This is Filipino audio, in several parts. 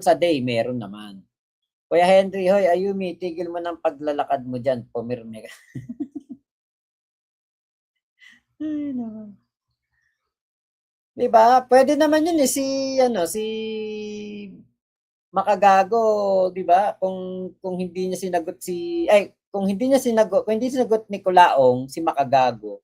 sa day, meron naman. Kuya Henry, hoy, Ayumi, tigil mo ng paglalakad mo dyan, pumirme ka. Ay, naman. Diba? Pwede naman yun eh, si Makagago, di ba? Kung hindi niya sinagot kung hindi sinagot ni Kulaong si Makagago,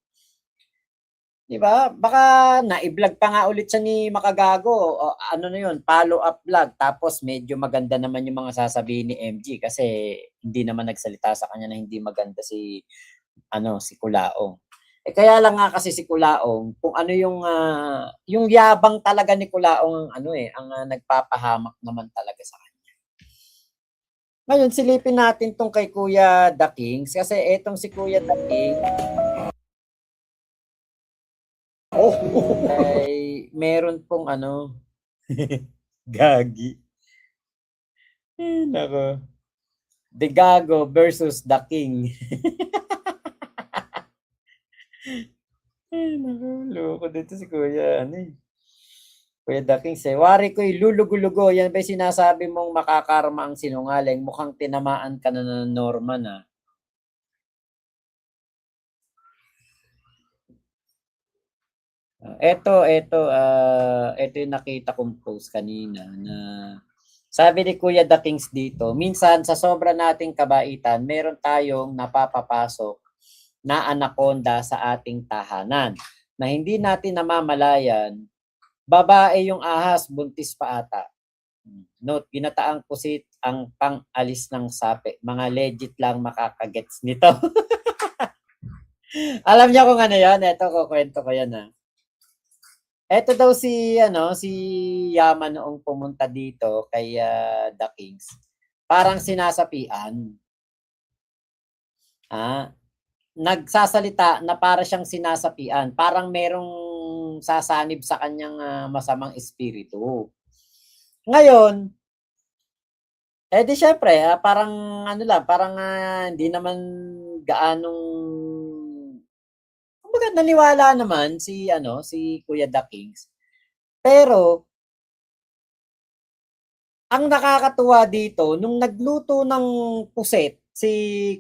di ba? Baka na-vlog pa nga ulit siya ni Makagago. O, ano na yun, follow up vlog. Tapos medyo maganda naman yung mga sasabihin ni MG kasi hindi naman nagsalita sa kanya na hindi maganda si Kulaong. Kaya lang nga kasi si Kulaong, kung ano yung yabang talaga ni Kulaong ang nagpapahamak naman talaga sa kanya. Ngayon, silipin natin tong kay Kuya The Kings kasi etong si Kuya The King ay meron pong Gagi. Nako. The Gago versus The King. Nako, loko dito si Kuya Kuya The Kings Wari ko'y lulugo-lugo. Yan ba sinasabi mong makakarma ang sinungaling? Mukhang tinamaan ka na ng Norman ah. Ito yung nakita kong post kanina na sabi ni Kuya The Kings dito, minsan sa sobra nating kabaitan, meron tayong napapapasok na anaconda sa ating tahanan na hindi natin namamalayan, babae yung ahas, buntis pa ata. Note, ginataang pusit ang pang-alis ng sape. Mga legit lang makakagets nito. Alam niyo kung ano yan? Ito, kukwento ko yan ah. Ito daw si Yama noong pumunta dito kay The Kings. Parang sinasapian. Nagsasalita na para siyang sinasapian. Parang merong sasanib sa kanyang masamang espiritu. Ngayon, di syempre, parang hindi naman gaanong kumbaga naniwala naman si Kuya The Kings. Pero ang nakakatuwa dito nung nagluto ng puset si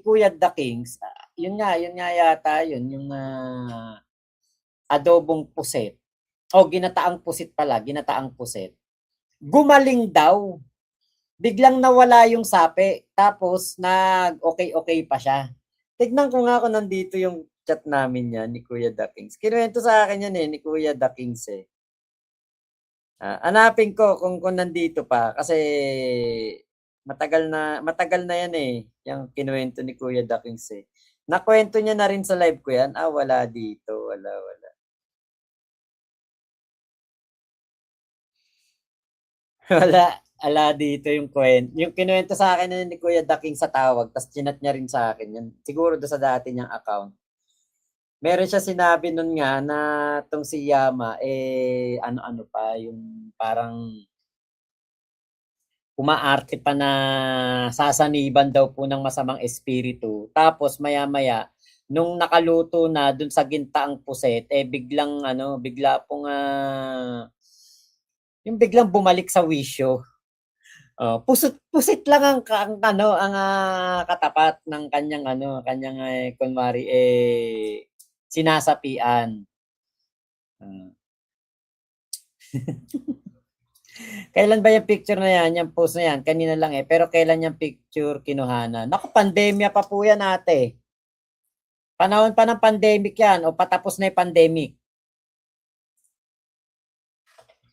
Kuya The Kings, yun nga yata yun yung adobong puset. Ginataang puset. Gumaling daw. Biglang nawala yung sape, tapos okay pa siya. Tignan ko nga kung nandito yung chat namin yan ni Kuya The Kings. Kinuwento sa akin yan ni Kuya The Kings eh. Hanapin ko kung nandito pa kasi matagal na yan eh, yung kinuwento ni Kuya The Kings eh. Nakwento niya na rin sa live ko yan. Wala dito. Wala. Wala dito yung kwento. Yung kinuwento sa akin ni Kuya The King sa tawag, tapos chinat niya rin sa akin yan. Siguro doon sa dati niyang account. Meron siya sinabi nun nga na tong si Yama, ano pa, yung parang umaarte pa na sasaniban daw po ng masamang espiritu. Tapos maya-maya, nung nakaluto na dun sa gintaang puset, bigla pong yung biglang bumalik sa wisyo. Pusit lang ang katapat ng kanyang kunwari sinasapian. Kailan ba yung picture na yan? Yung post na yan, kanina lang eh. Pero kailan yung picture kinuhanan? Naku, pandemya pa po yan ate. Panahon pa ng pandemic yan o patapos na yung pandemic.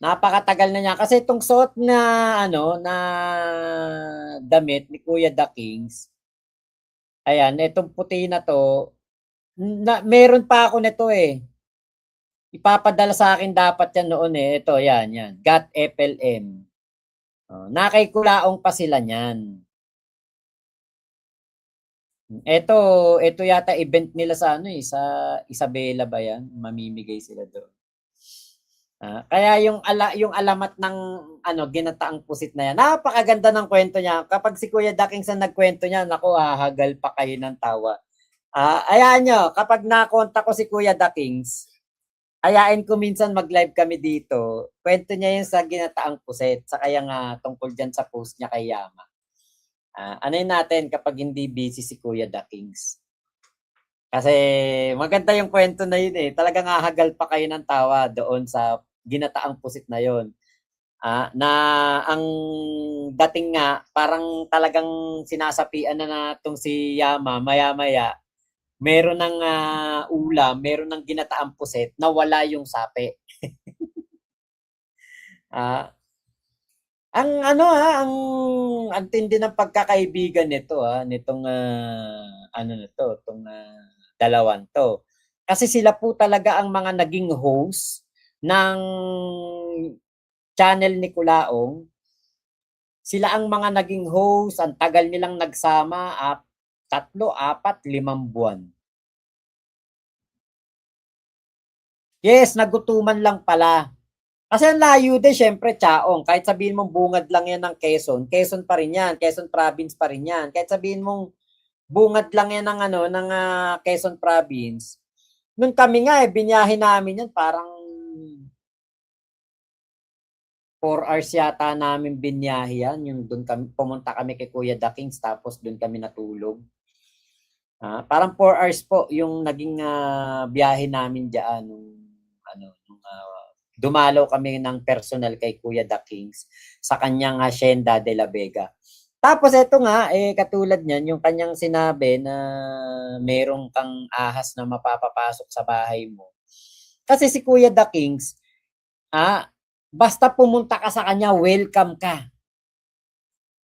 Napakatagal na niya kasi itong suot na na damit ni Kuya The Kings. Ayan, itong puti na to, meron pa ako nito eh. Ipapadala sa akin dapat yan noon eh. Ito, yan. Got FLM. Nakaikulaong pa sila niyan. Ito yata event nila sa sa Isabela ba yan? Mamimigay sila doon. Kaya yung alamat ng ginataang pusit na yan, napakaganda ng kwento niya. Kapag si Kuya The Kings ang nagkwento niya, naku, hahagal pa kayo ng tawa. Ayan nyo, kapag nakonta ko si Kuya The Kings, ayain ko minsan mag-live kami dito. Kwento niya yun sa ginataang puset. Sa kaya nga tungkol dyan sa post niya kay Yama. Ano yun natin kapag hindi busy si Kuya The Kings. Kasi maganda yung kwento na yun eh. Talagang hahagal pa kayo ng tawa doon sa ginataang pusit na yun. Na ang dating nga, parang talagang sinasapian na natong si Yama, maya-maya, meron ng ulam, meron ng ginataang puset na wala yung sape. Ang tindi ng pagkakaibigan nito nitong itong dalawan to. Kasi sila po talaga ang mga naging host ng channel ni Kulaong. Sila ang mga naging host, ang tagal nilang nagsama, 3, 4, 5 buwan. Yes, nagutuman lang pala. Kasi ang layo din, syempre, Chaong. Kahit sabihin mong bungad lang yan ng Quezon, Quezon pa rin yan, Quezon Province pa rin yan. Kahit sabihin mong bungad lang yan ng Quezon Province. Nung kami nga, binyahe namin yan, parang 4 hours yata namin binyahe yan. Yung doon kami, pumunta kami kay Kuya The Kings, tapos doon kami natulog. Parang 4 hours po yung naging biyahe namin diyan nung dumalaw kami ng personal kay Kuya The Kings sa kanyang Hacienda de la Vega. Tapos ito nga, katulad niyan, yung kanyang sinabi na merong kang ahas na mapapapasok sa bahay mo. Kasi si Kuya The Kings, basta pumunta ka sa kanya, welcome ka.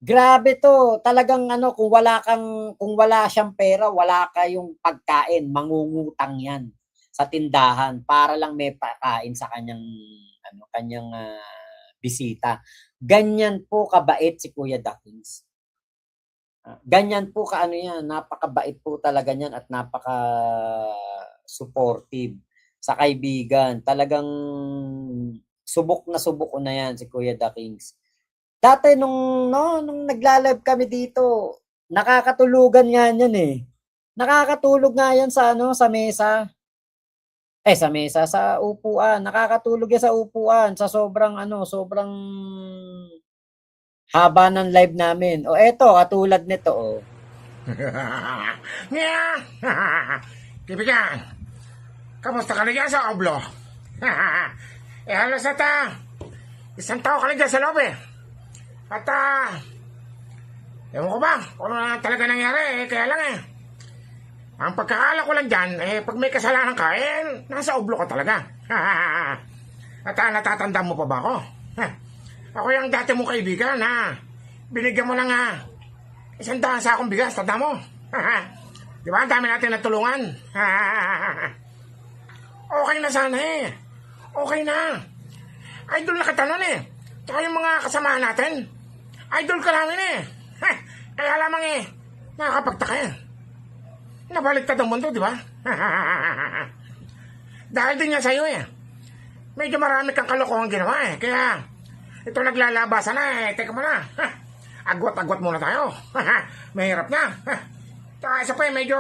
Grabe to, talagang kung wala siyang pera, wala kayong pagkain, mangungutang 'yan sa tindahan para lang may pakain sa kanyang bisita. Ganyan po kabait si Kuya The Kings. Ganyan po yan, napakabait po talaga niyan at napaka supportive sa kaibigan. Talagang subok ko na yan si Kuya The Kings. Dati nung nagla-live kami dito, nakakatulugan nga yan eh. Nakakatulog nga yan sa mesa. Sa mesa, sa upuan. Nakakatulog yan sa upuan sa sobrang haba ng live namin. O eto, katulad nito Kaibigan, kamusta ka na dyan sa Oblo? Halos isang tao ka na dyan sa loob eh. At ewan ko ba kung ano na talaga nangyari kaya lang ang pagkakala ko lang dyan, pag may kasalanan ka, nasa Oblo ka talaga. At natatanda mo pa ba ako? Ako yung dati mong kaibigan, binigyan mo lang 100 sakong bigas, tanda mo. Di ba, ang dami natin natulungan. Okay na sana Okay na. Idol na kita nun Tsaka yung mga kasamahan natin, idol ka namin Kaya lamang nakakapagtaka Nabaliktad ang mundo, di ba? Dahil din niya sa'yo medyo marami kang kalokohan ginawa Kaya ito naglalabasan na Teka muna Agwat-agwat muna tayo Mahirap na Tsaka isa pa medyo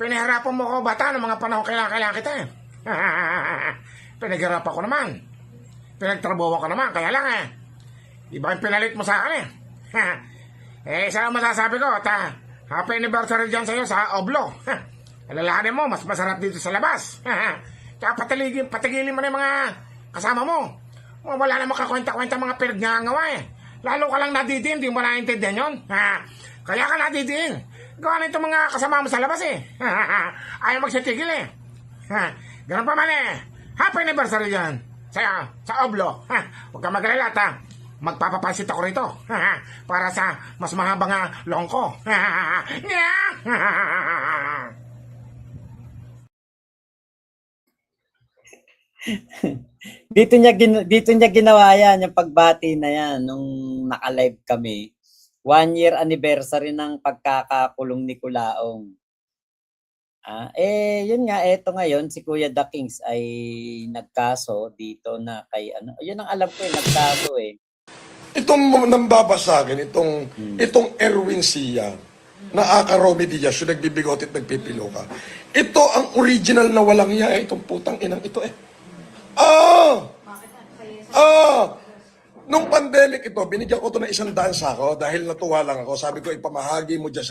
pinahirapan mo ko bata ng mga panahon kailangan kita Pinaghirapan ko naman Pinagtrabaho ko naman Kaya lang iba yung pinalit mo sa akin isa lang masasabi ko happy anniversary dyan sa'yo sa Oblo alalahanin mo mas masarap dito sa labas kaya patigilin mo na yung mga kasama mo wala na makakwenta-kwenta mga pinagngangawa lalo ka lang nadidiin hindi mo naiintindihan yun kaya ka nadidiin gawa na itong mga kasama mo sa labas ayaw magsitigil ganun pa man happy anniversary dyan sa Oblo huwag ka magalala magpapapansit ako rito para sa mas mahabang longko dito niya ginawa yan, yung pagbati na yan nung naka-live kami. 1 year anniversary ng pagkakakulong ni Kulaong. Yun nga, eto ngayon, si Kuya The Kings ay nagkaso dito na kay yun ang alam ko nagkaso Itong nambaba sa akin, itong Erwin Sia, na Aka Romy Diaz, yung nagbibigot at nagpipilo ka. Ito ang original na walang iya itong putang inang ito Ah! Ah! Nung pandemic ito, binigyan ko to ng 100 sako dahil natuwa lang ako. Sabi ko, ipamahagi mo dyan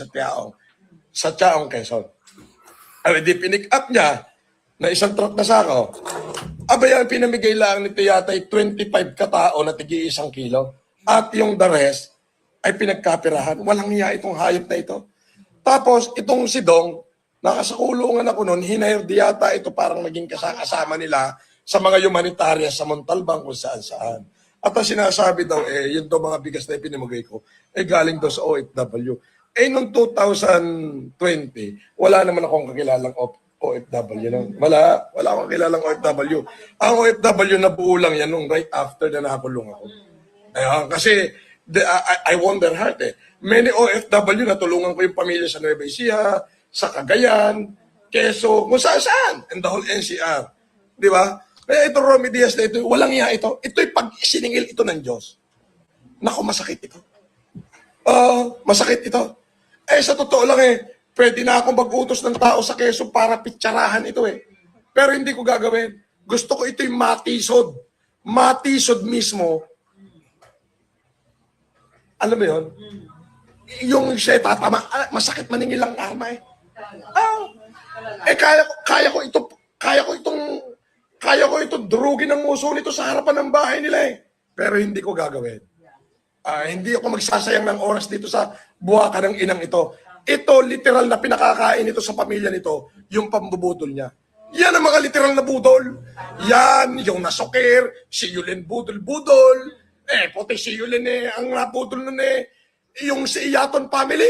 sa Tiaong Quezon. Ay, di pinick up niya na 1 truck na sako. Aba yan, pinamigay lang nito yata 25 katao na tigi 1 kilo. At yung the rest ay pinagkapirahan. Walang hiya itong hayop na ito. Tapos, itong si Dong, nakasakulungan ako noon, hinahirdi yata ito parang naging kasama nila sa mga humanitarian sa Montalbán kung saan-saan. At ang sinasabi daw, yun daw mga bigas na ipinamigay ko, galing daw sa OFW. Noong 2020, wala naman akong kakilalang OFW. No? Wala akong kakilalang OFW. Ang OFW na buo lang yan nung right after na nakakulong ako. Kasi I wonder heart Many OFW na tulungan ko yung pamilya sa Nueva Ecija, sa Cagayan, Quezon, kung saan, and the whole NCR. Di ba? Kaya ito, Romy Diaz na ito, walang iya ito. Ito'y pag siningil ito ng Diyos. Naku, masakit ito. Masakit ito. Sa totoo lang pwede na akong mag-utos ng tao sa Quezon para pitsarahan ito Pero hindi ko gagawin. Gusto ko ito'y matisod. Matisod mismo. Alam mo yun? Yung siya tatama, masakit maningil ang karma kaya ko itong durugin ng muso nito sa harapan ng bahay nila Pero hindi ko gagawin. Hindi ako magsasayang ng oras dito sa buwaka ng inang ito. Ito, literal na pinakakain ito sa pamilya nito, yung pambubudol niya. Yan ang mga literal na budol. Yan, yung nasokir, si Yulin budol-budol. Puti si Yulin ang nabudol nun yung si Iyaton family.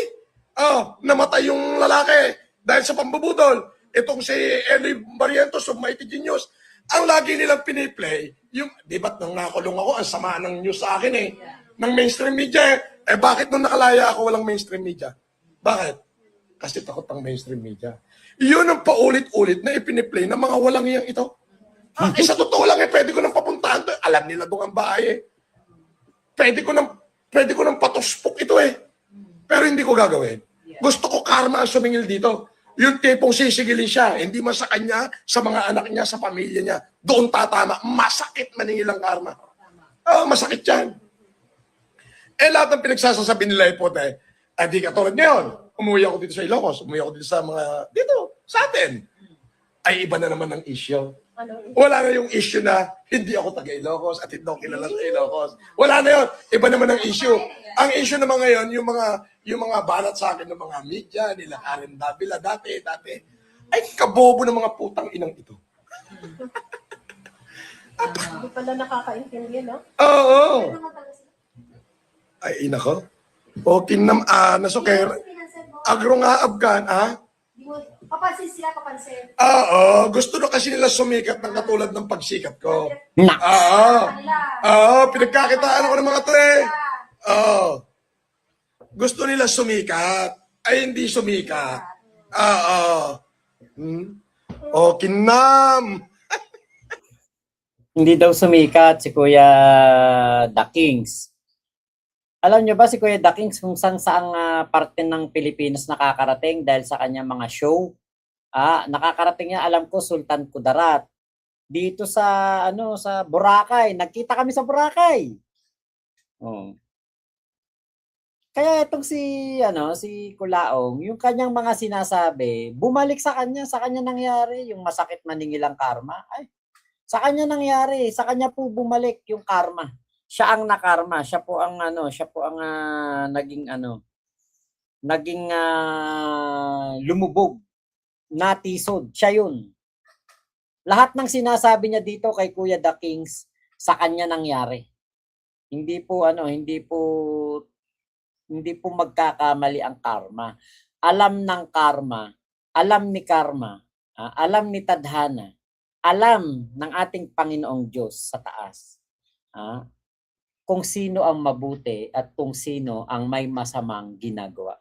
Namatay yung lalaki dahil sa pambubudol. Itong si Eloy Barrientos of Mighty Genius, ang lagi nilang piniplay, yung, di ba't nang nakulong ako, ang sama ng news sa akin ng mainstream media bakit nung nakalaya ako walang mainstream media? Bakit? Kasi takot ang mainstream media. Yun ang paulit-ulit na ipiniplay ng mga walang iyang ito. Sa totoo lang pwede ko nang papuntahan to. Alam nila doon ang bahay Pwede ko nang patuspok ito Pero hindi ko gagawin. Gusto ko karma ang sumingil dito. Yung tipong sisigilin siya, hindi man sa kanya, sa mga anak niya, sa pamilya niya, doon tatama. Masakit maningil ang karma. Masakit yan. Lahat ng pinagsasasabi nila di katulad ngayon. Umuwi ako dito sa Ilocos, umuwi ako dito sa atin. Ay iba na naman ang issue. Wala na yung issue na hindi ako taga Ilocos at hindi ako kilala sa Ilocos. Wala na yun. Iba naman ang issue. Ang issue naman ngayon, yung mga banat sa akin ng mga media, nila Karen Davila, dati, ay kabobo ng mga putang inang ito. Hindi pala nakakaintindi, no? Oo. Ay, ina ko. Okay nasukir. Agro nga abgan, Papansin sila, papansin. Gusto na kasi nila sumikat ng katulad ng pagsikat ko. Naks! Pinagkakitaan ako ng mga to Gusto nila sumikat. Ay, hindi sumikat. Okay, nam. Hindi daw sumikat si Kuya The Kings. Alam nyo ba si Kuya The Kings kung saang parte ng Pilipinas nakakarating dahil sa kanyang mga show? Nakakarating niya, alam ko, Sultan Kudarat. Dito sa sa Boracay, nagkita kami sa Boracay. Kaya itong si Kulaong, yung kanyang mga sinasabi, bumalik sa kanya nangyari yung masakit maningil ang karma. Ay, sa kanya nangyari, sa kanya po bumalik yung karma. Siya ang nakarma, siya po ang naging lumubog, natisod, siya yun. Lahat ng sinasabi niya dito kay Kuya The Kings, sa kanya nangyari. Hindi po magkakamali ang karma. Alam ng karma, alam ni karma, alam ni tadhana, alam ng ating Panginoong Diyos sa taas. Kung sino ang mabuti at kung sino ang may masamang ginagawa.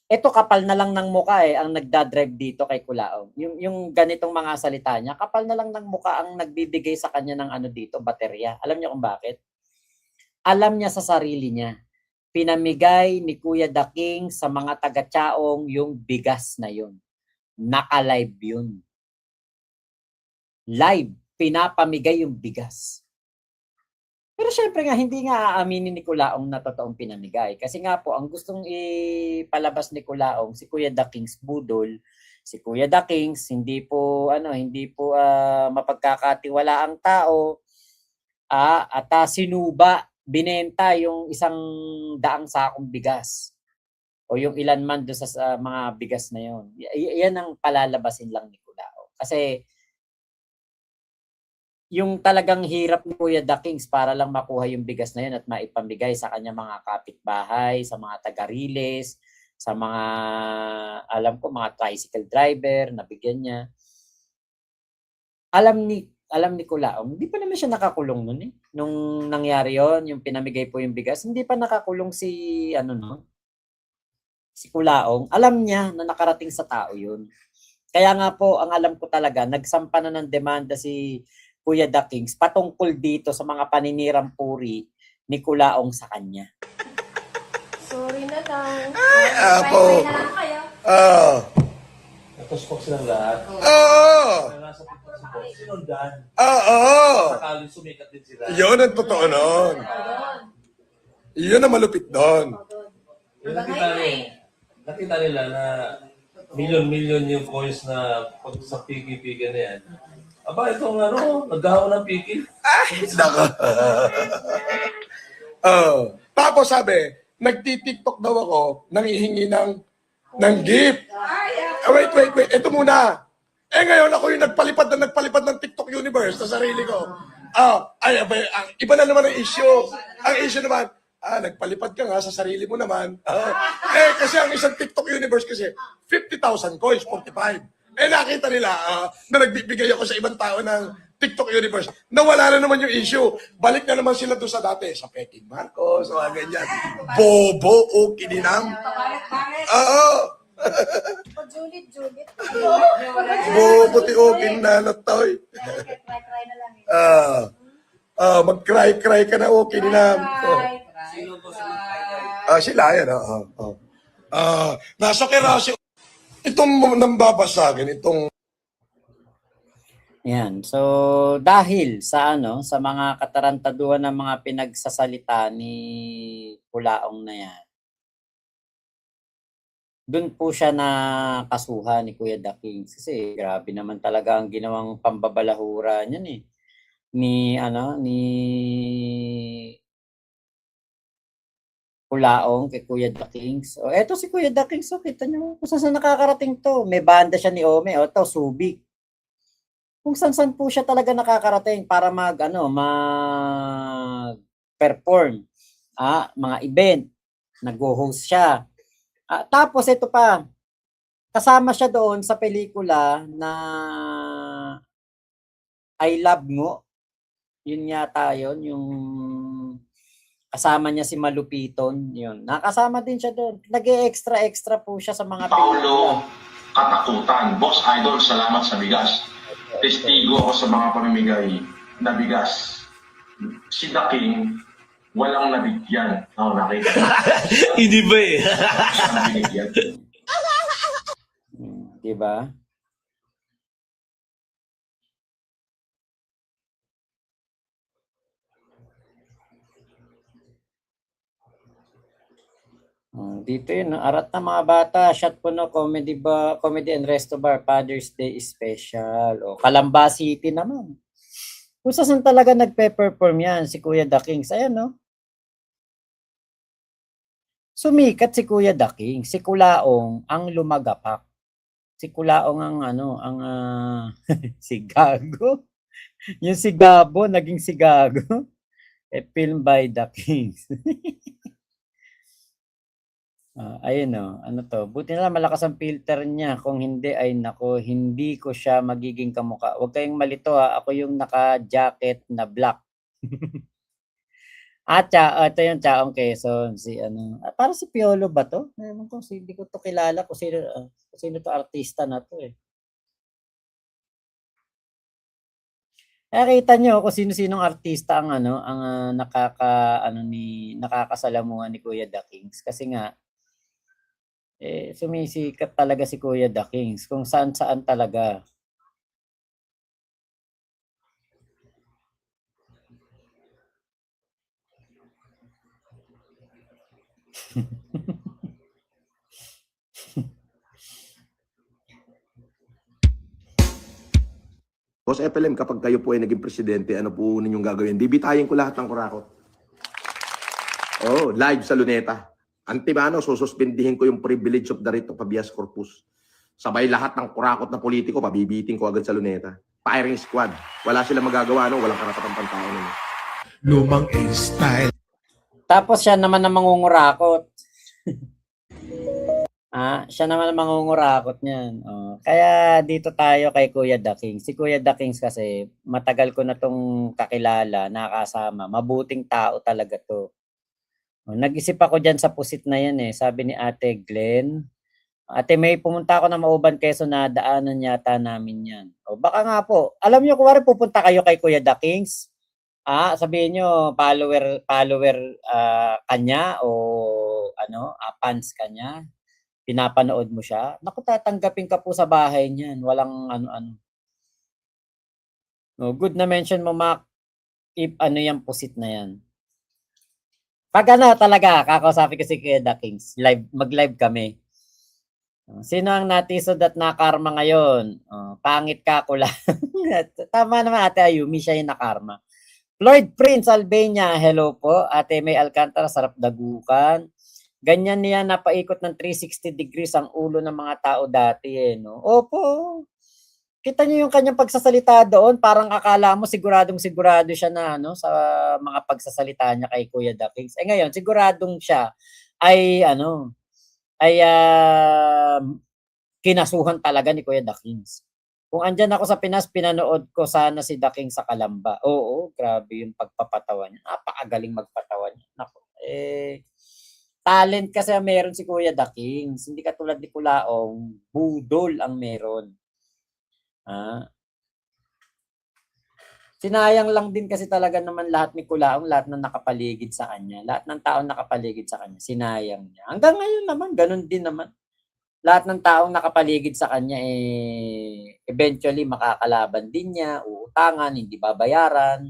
Ito kapal na lang ng muka ang nagdadrive dito kay Kulaong. Yung ganitong mga salita niya, kapal na lang ng muka ang nagbibigay sa kanya ng dito, baterya. Alam niyo kung bakit? Alam niya sa sarili niya. Pinamigay ni Kuya The King sa mga taga-Tiaong yung bigas na yun. Naka-live yun. Live. pinapamigay yung bigas. Pero syempre nga, hindi nga aaminin ni Kulaong na totoong pinamigay. Kasi nga po, ang gustong ipalabas ni Kulaong, si Kuya The Kings budol, si Kuya The Kings, hindi po mapagkakatiwala ang tao, at sinuba, binenta yung 100 sakong bigas. O yung ilan man doon sa mga bigas na yon. Yan ang palalabasin lang ni Kulaong. Kasi yung talagang hirap ni Kuya The Kings para lang makuha yung bigas na yun at maipamigay sa kanya mga kapitbahay, sa mga taga-riles, sa mga, alam ko, mga tricycle driver, nabigyan niya. Alam ni Kulaong, hindi pa naman siya nakakulong nun eh. Nung nangyari yon, yung pinamigay po yung bigas, hindi pa nakakulong si Kulaong. Alam niya na nakarating sa tao yun. Kaya nga po, ang alam ko talaga, nagsampa na ng demanda si Kuya The Kings patungkol dito sa mga paninirang puri ni Kulaong sa kanya. Sorry na lang. Apo. Bye-bye na lang kayo. Natospok silang lahat. Oo. Nasa pagkasipok, sinundan. Oo. Sakaling sumikat din sila. Yun ang totoo nun. Yun ang malupit doon. Yung nakita nila na milyon-milyon yung coins na pag sa pigi-pigi na yan. Aba, itong naghahaw ng pigi. Nako. Tapos sabi, nagti-TikTok daw ako, nangihingi ng gift. Wait. Ito muna. Ngayon ako yung nagpalipad ng TikTok universe sa sarili ko. Iba na naman ang issue. Ang issue naman, nagpalipad ka nga sa sarili mo naman. Kasi ang isang TikTok universe kasi, 50,000 coins, 45. Nakita nila na nagbibigay ako sa ibang tao ng TikTok universe. Nawala na naman yung issue. Balik na naman sila doon sa dati. Sa Peking Marcos, mga ganyan. Bobo o kininam. Oo. Julit. Bobo ti o kinanatoy. Try na lang eh. Mag-cry ka na o kininam. Sila yan. Nasa kerasyo. Itong nambabasagin, Yan. So dahil sa sa mga katarantaduhan ng mga pinagsasalita ni Kulaong na yan, doon po siya nakasuhan ni Kuya The Kings kasi grabe naman talaga ang ginawang pambabalahura niyan eh. Ni Kulaong kay Kuya The Kings. O eto si Kuya The Kings, kita niyo kung saan nakakarating to. May banda siya ni Ome, to Subic. Kung saan po siya talaga nakakarating para mag-perform. Mga event. Nag-host siya. Tapos ito pa, kasama siya doon sa pelikula na I Love Mo. Yun yata yun, yung kasama niya si Malupiton. Yun. Nakasama din siya doon. Nag-extra po siya sa mga Paulo Katakutan. Boss Idol, salamat sa bigas. Testigo ako sa mga pamimigay na bigas. Si The King, walang nabigyan. Nakita. Hindi ba eh? Siyang binigyan. Diba? Dito yun, arat na mga bata, shot po comedy and resto bar, Father's Day special. O, Calamba City naman. Kung saan talaga nagpe-perform yan, si Kuya The Kings. Ayan, no? Sumikat si Kuya The Kings. Si Kulaong ang lumagapak. Si Kulaong ang si Gago. Yung si Gabo, naging si Gago. Film by The Kings. Ayun buti na lang malakas ang filter niya. Kung hindi ay nako, hindi ko siya magiging kamukha. Huwag kayong malito ako yung naka-jacket na black. Ito yung Chaong Quezon, para si Piolo ba to? Ewan ko, hindi ko to kilala kung sino to artista na to eh. Kita nyo kung sino-sinong artista ang nakakasalamuhan ni Kuya The Kings kasi nga sumisikat talaga si Kuya The Kings kung saan talaga. Boss FLM, kapag kayo po ay naging presidente, ano po ninyong gagawin? Bibitayin ko lahat ng kurakot. Oh, live sa Luneta. Antimano, sususpindihin ko yung privilege of the writ of habeas corpus. Sabay lahat ng kurakot na politiko, pabibiting ko agad sa Luneta. Firing squad. Wala silang magagawa, no? Walang karapatang pantao nun. Lumang style. Tapos siya naman ang mangungurakot. Siya naman ang mangungurakot niyan. Kaya dito tayo kay Kuya The Kings. Si Kuya The Kings kasi matagal ko na tong kakilala, nakasama. Mabuting tao talaga to. Nag-isip ako dyan sa pusit na yan eh. Sabi ni Ate Glenn, Ate May, pumunta ako ng Mauban, Quezon, na daanan yata namin yan. Baka nga po. Alam niyo, kung pupunta kayo kay Kuya The Kings, sabihin niyo, follower kanya o fans kanya, pinapanood mo siya, naku, tatanggapin ka po sa bahay niyan. Walang ano-ano. Good na mention mo, Mac, if yung pusit na yan. Pag talaga, kakausapin ko si Kuya The Kings, mag-live kami. Sino ang natisod at nakarma ngayon? Pangit ka ko lang. Tama naman, Ate Ayumi, siya yung nakarma. Floyd Prince, Albania, hello po. Ate May Alcantara, sarap dagukan. Ganyan niya napaikot ng 360 degrees ang ulo ng mga tao dati no? Opo. Kita niyo yung kanyang pagsasalita doon, parang akala mo siguradong sigurado siya na sa mga pagsasalita niya kay Kuya The Kings. Ngayon, siguradong siya ay kinasuhan talaga ni Kuya The Kings. Kung andyan ako sa Pinas, pinanood ko sana si The Kings sa Kalamba. Oo, grabe yung pagpapatawa niya. Napakagaling magpatawa niya. Naku, talent kasi meron si Kuya The Kings. Hindi katulad ni Kulaong, budol ang meron. Sinayang lang din kasi talaga naman lahat ni Kulaong, lahat ng nakapaligid sa kanya, lahat ng tao nakapaligid sa kanya, sinayang niya. Hanggang ngayon naman, ganun din naman. Lahat ng taong nakapaligid sa kanya, eventually makakalaban din niya, uutangan, hindi babayaran.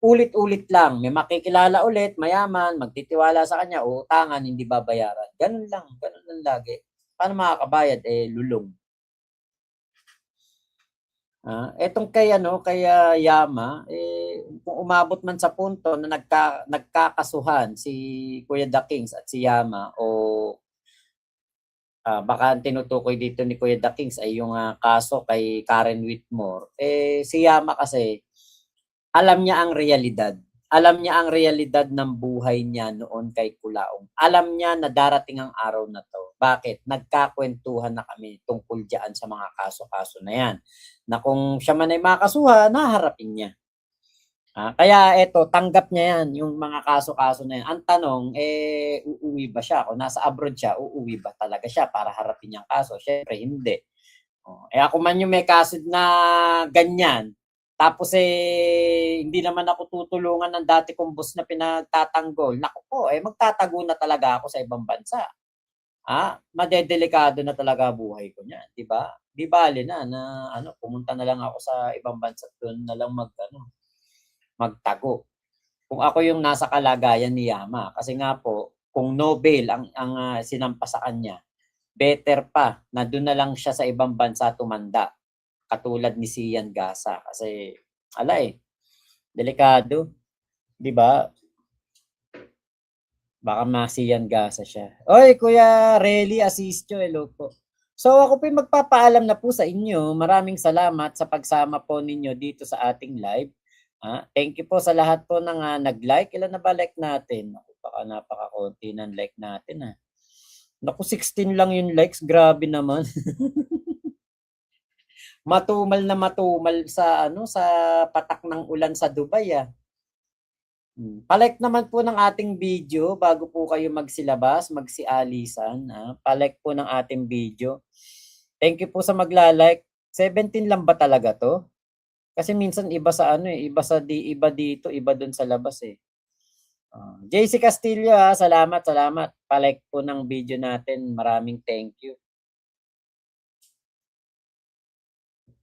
Ulit-ulit lang, may makikilala ulit, mayaman, magtitiwala sa kanya, uutangan, hindi babayaran. Ganun lang lagi. Paano makakabayad? Lulong. Etong kay Yama, kung umabot man sa punto na nagkakasuhan si Kuya The Kings at si Yama o baka ang tinutukoy dito ni Kuya The Kings ay yung kaso kay Karen Whitmore. Si Yama kasi alam niya ang realidad. Alam niya ang realidad ng buhay niya noon kay Kulaong. Alam niya na darating ang araw na to. Bakit? Nagkakwentuhan na kami tungkol diyan sa mga kaso-kaso na yan. Na kung siya man ay makasuhan, naharapin niya. Kaya tanggap niya yan, yung mga kaso-kaso na yan. Ang tanong, uuwi ba siya? Kung nasa abroad siya, uuwi ba talaga siya para harapin niyang kaso? Siyempre, hindi. Ako man yung may kaso na ganyan, tapos hindi naman ako tutulungan ng dati kong boss na pinagtatanggol. Naku po, magtatago na talaga ako sa ibang bansa. Madedelikado na talaga buhay ko niyan, 'di ba? Di bale na pumunta na lang ako sa ibang bansa, doon na lang magtago. Kung ako yung nasa kalagayan ni Yama, kasi nga po, kung no bail ang sinampa sa kanya, better pa na doon na lang siya sa ibang bansa tumanda. Katulad ni Sian Gasa kasi delikado, 'di ba? Baka Sian Gasa siya. Oy, Kuya Relly Asistio, hello po. So ako po magpapaalam na po sa inyo. Maraming salamat sa pagsama po ninyo dito sa ating live. Thank you po sa lahat po ng nag-like. Ilan na ba like natin? Baka napaka-konti ng like natin Naku, 16 lang yung likes, grabe naman. Matumal na matumal sa sa patak ng ulan sa Dubai Palike naman po ng ating video bago po kayo magsilabas, magsialisan. Palike po ng ating video. Thank you po sa magla-like. 17 lang ba talaga to? Kasi minsan iba sa iba dito, iba doon sa labas JC Castillo salamat. Palike po ng video natin. Maraming thank you.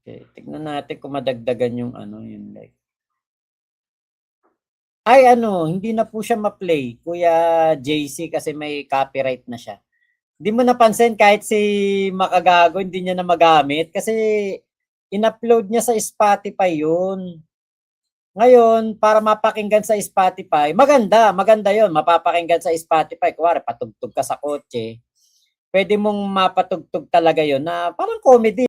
Okay, tignan natin kung madagdagan yung yung like. Ay ano, hindi na po siya ma-play, Kuya JC, kasi may copyright na siya. Hindi mo napansin kahit si Makagago hindi niya na magamit kasi in-upload niya sa Spotify yun. Ngayon, para mapakinggan sa Spotify, maganda yon, mapapakinggan sa Spotify. Kuwari, patugtog ka sa kotse, pwede mong mapatugtog talaga yon na parang comedy.